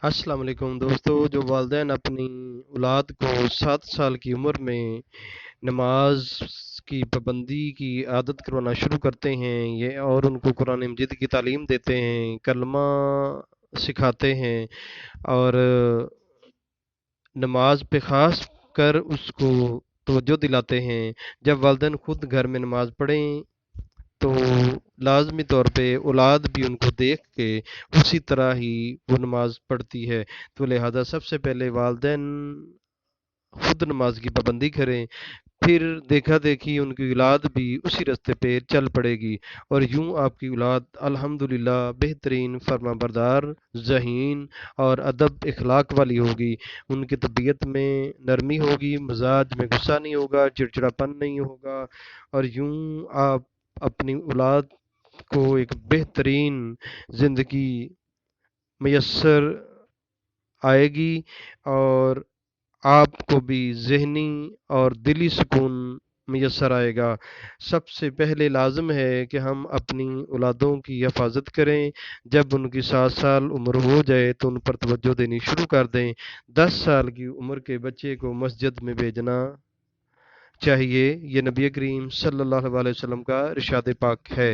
السلام علیکم دوستو، جو والدین اپنی اولاد کو 7 سال کی عمر میں نماز کی پابندی کی عادت کروانا شروع کرتے ہیں یہ اور ان کو قرآن مجید کی تعلیم دیتے ہیں، کلمہ سکھاتے ہیں اور نماز پہ خاص کر اس کو توجہ دلاتے ہیں۔ جب والدین خود گھر میں نماز پڑھیں تو لازمی طور پہ اولاد بھی ان کو دیکھ کے اسی طرح ہی وہ نماز پڑھتی ہے۔ تو لہذا سب سے پہلے والدین خود نماز کی پابندی کریں، پھر دیکھا دیکھی ان کی اولاد بھی اسی راستے پہ چل پڑے گی، اور یوں آپ کی اولاد الحمدللہ بہترین فرما بردار، ذہین اور ادب اخلاق والی ہوگی۔ ان کی طبیعت میں نرمی ہوگی، مزاج میں غصہ نہیں ہوگا، چڑچڑاپن نہیں ہوگا، اور یوں آپ اپنی اولاد کو ایک بہترین زندگی میسر آئے گی، اور آپ کو بھی ذہنی اور دلی سکون میسر آئے گا۔ سب سے پہلے لازم ہے کہ ہم اپنی اولادوں کی حفاظت کریں۔ جب ان کی 7 سال عمر ہو جائے تو ان پر توجہ دینی شروع کر دیں۔ 10 سال کی عمر کے بچے کو مسجد میں بھیجنا چاہیے، یہ نبی کریم صلی اللہ علیہ وسلم کا ارشاد پاک ہے۔